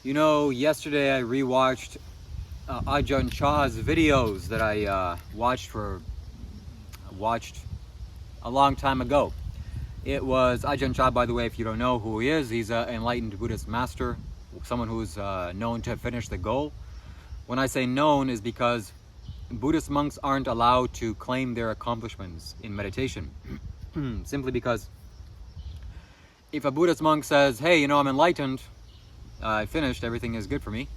You know, yesterday I rewatched Ajahn Chah's videos that I watched a long time ago. It was Ajahn Chah, by the way, if you don't know who he is, he's an enlightened Buddhist master, someone who's known to have finished the goal. When I say known is because Buddhist monks aren't allowed to claim their accomplishments in meditation. Simply because if a Buddhist monk says, hey, you know, I'm enlightened, I finished, everything is good for me,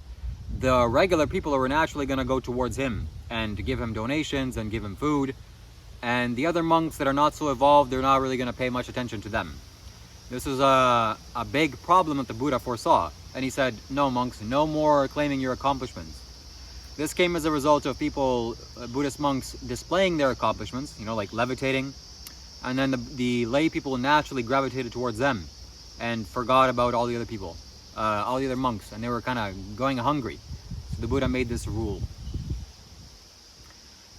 the regular people are naturally going to go towards him and give him donations and give him food. And the other monks that are not so evolved, they're not really going to pay much attention to them. This is a big problem that the Buddha foresaw. And he said, no monks, no more claiming your accomplishments. This came as a result of people, Buddhist monks, displaying their accomplishments, you know, like levitating. And then the lay people naturally gravitated towards them and forgot about all the other people, all the other monks, and they were kind of going hungry. So the Buddha made this rule.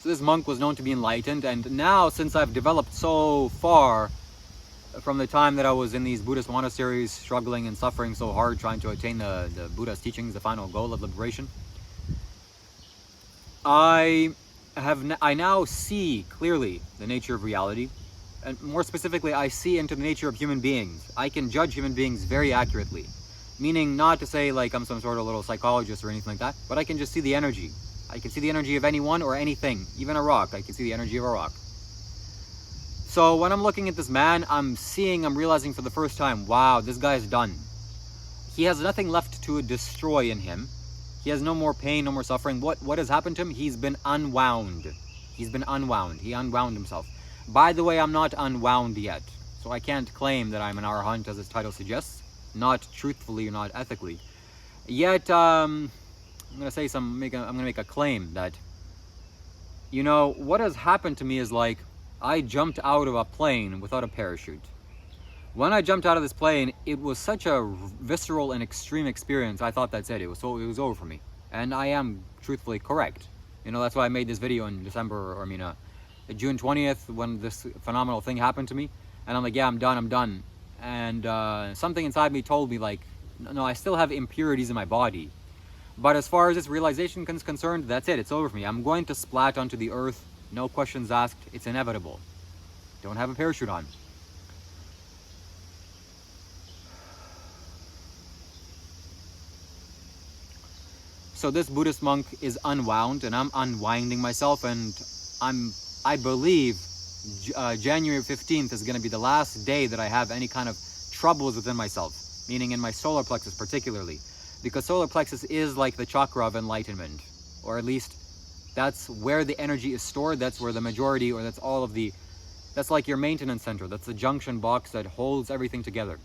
So this monk was known to be enlightened, and now since I've developed so far from the time that I was in these Buddhist monasteries, struggling and suffering so hard trying to attain the Buddha's teachings, the final goal of liberation, I now see clearly the nature of reality, and more specifically, I see into the nature of human beings. I can judge human beings very accurately, meaning not to say like I'm some sort of little psychologist or anything like that, but I can just see the energy. I can see the energy of anyone or anything, even a rock. I can see the energy of a rock. So when I'm looking at this man, I'm realizing for the first time, wow, this guy's done. He has nothing left to destroy in him. He has no more pain, no more suffering. What has happened to him? He's been unwound. He's been unwound. He unwound himself. By the way, I'm not unwound yet. So I can't claim that I'm an Arahant, as his title suggests. Not truthfully or not ethically. Yet, I'm going to make a claim that, you know, what has happened to me is like, I jumped out of a plane without a parachute. When I jumped out of this plane, it was such a visceral and extreme experience. I thought that's it. It was over for me. And I am truthfully correct. You know, that's why I made this video in June 20th, when this phenomenal thing happened to me. And I'm like, yeah, I'm done. And something inside me told me, like, no, I still have impurities in my body. But as far as this realization is concerned, that's it. It's over for me. I'm going to splat onto the earth. No questions asked. It's inevitable. Don't have a parachute on. So this Buddhist monk is unwound, and I'm unwinding myself, and I believe January 15th is going to be the last day that I have any kind of troubles within myself, meaning in my solar plexus particularly, because solar plexus is like the chakra of enlightenment, or at least that's where the energy is stored. That's where the majority, or that's like your maintenance center. That's the junction box that holds everything together.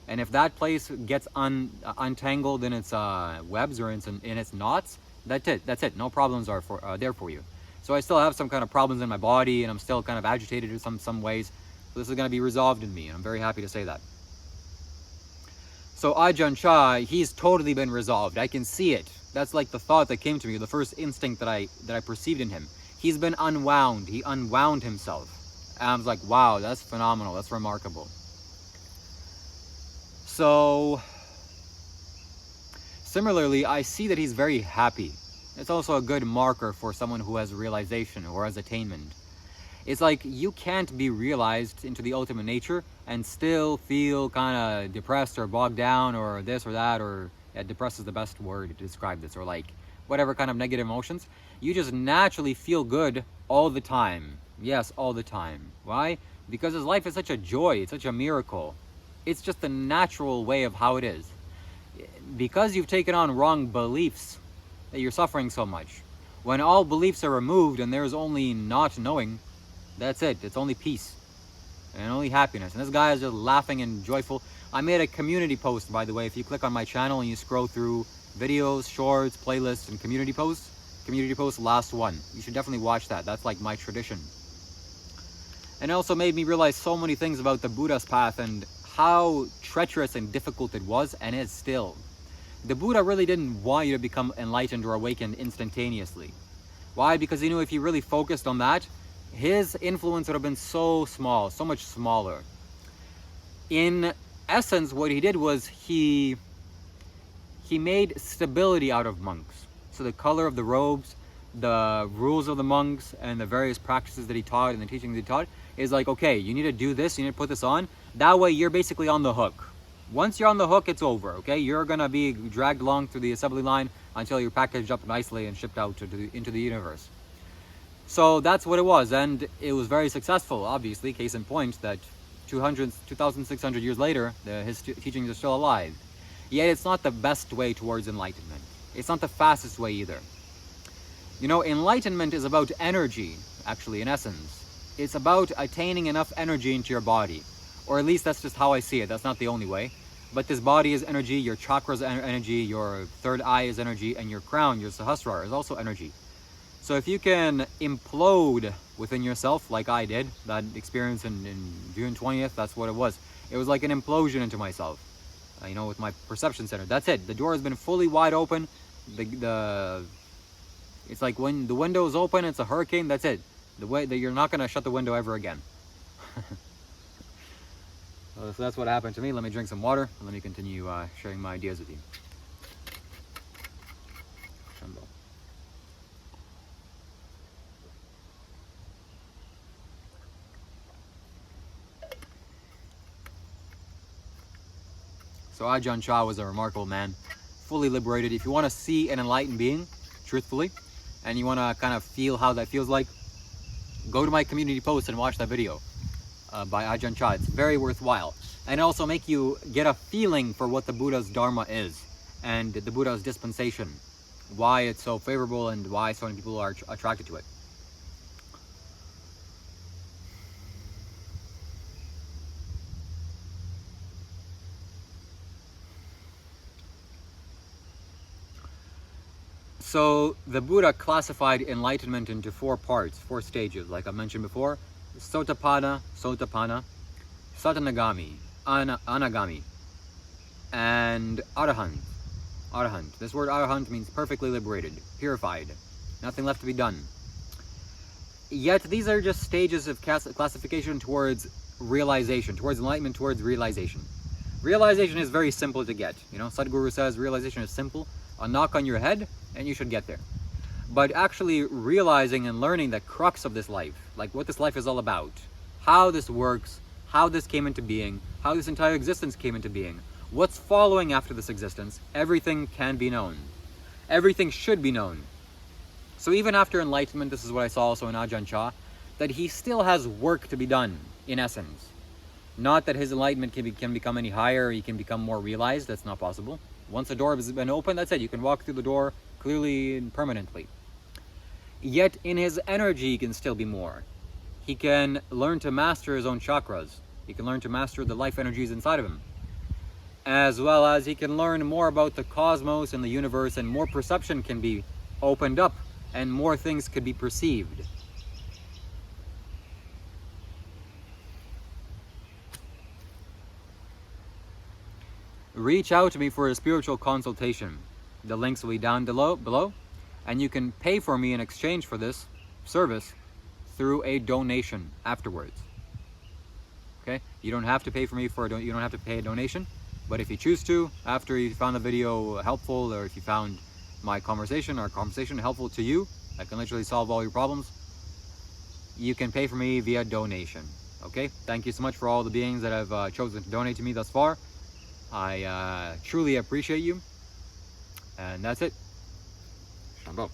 And if that place gets untangled in its webs or in its knots, that's it. No problems are there for you. So I still have some kind of problems in my body, and I'm still kind of agitated in some ways. So this is going to be resolved in me, and I'm very happy to say that. So Ajahn Chah, he's totally been resolved. I can see it. That's like the thought that came to me, the first instinct that I perceived in him. He's been unwound. He unwound himself. And I was like, wow, that's phenomenal. That's remarkable. So, similarly, I see that he's very happy. It's also a good marker for someone who has realization or has attainment. It's like you can't be realized into the ultimate nature and still feel kind of depressed or bogged down or this or that, or depressed is the best word to describe this, or like whatever kind of negative emotions. You just naturally feel good all the time. Yes, all the time. Why? Because his life is such a joy. It's such a miracle. It's just the natural way of how it is. Because you've taken on wrong beliefs that you're suffering so much. When all beliefs are removed and there's only not knowing, that's it. It's only peace and only happiness. And this guy is just laughing and joyful. I made a community post, by the way. If you click on my channel and you scroll through videos, shorts, playlists, and community post last one. You should definitely watch that. That's like my tradition. And it also made me realize so many things about the Buddha's path and how treacherous and difficult it was, and is still. The Buddha really didn't want you to become enlightened or awakened instantaneously. Why? Because he knew if he really focused on that, his influence would have been so small, so much smaller. In essence, what he did was he he made stability out of monks. So the color of the robes, the rules of the monks, and the various practices that he taught and the teachings that he taught is like, okay, you need to do this, you need to put this on. That way you're basically on the hook. Once you're on the hook, it's over, okay? You're gonna be dragged along through the assembly line until you're packaged up nicely and shipped out into the universe. So that's what it was, and it was very successful, obviously. Case in point that 2,600 years later, his teachings are still alive. Yet it's not the best way towards enlightenment. It's not the fastest way either. You know, enlightenment is about energy, actually, in essence. It's about attaining enough energy into your body. Or at least that's just how I see it. That's not the only way. But this body is energy, your chakras are energy, your third eye is energy, and your crown, your sahasrara, is also energy. So if you can implode within yourself, like I did, that experience in June 20th, that's what it was. It was like an implosion into myself, you know, with my perception center. That's it. The door has been fully wide open. It's like when the window is open, it's a hurricane, that's it. The way that you're not going to shut the window ever again. So that's what happened to me. Let me drink some water, and let me continue sharing my ideas with you. Shambho. So Ajahn Chah was a remarkable man, fully liberated. If you want to see an enlightened being, truthfully, and you want to kind of feel how that feels like, go to my community post and watch that video by Ajahn Chah. It's very worthwhile. And also make you get a feeling for what the Buddha's Dharma is and the Buddha's dispensation, why it's so favorable and why so many people are attracted to it. So the Buddha classified enlightenment into 4 parts, 4 stages, like I mentioned before: Sotapanna, Satanagami, Anagami, and Arahant. This word Arahant means perfectly liberated, purified, nothing left to be done. Yet these are just stages of classification towards realization, towards enlightenment, towards realization. Realization is very simple to get. You know, Sadhguru says realization is simple. A knock on your head, and you should get there. But actually realizing and learning the crux of this life, like what this life is all about, how this works, how this came into being, how this entire existence came into being, what's following after this existence, everything can be known. Everything should be known. So even after enlightenment, this is what I saw also in Ajahn Chah, that he still has work to be done, in essence. Not that his enlightenment can become any higher, he can become more realized. That's not possible. Once the door has been opened, that's it. You can walk through the door clearly and permanently. Yet in his energy, he can still be more. He can learn to master his own chakras. He can learn to master the life energies inside of him. As well as he can learn more about the cosmos and the universe, and more perception can be opened up, and more things could be perceived. Reach out to me for a spiritual consultation. The links will be down below, and you can pay for me in exchange for this service through a donation afterwards. Okay? You don't have to pay for me you don't have to pay a donation, but if you choose to, after you found the video helpful, or if you found our conversation helpful to you, I can literally solve all your problems, you can pay for me via donation. Okay? Thank you so much for all the beings that have chosen to donate to me thus far. I truly appreciate you. And that's it. Shambho.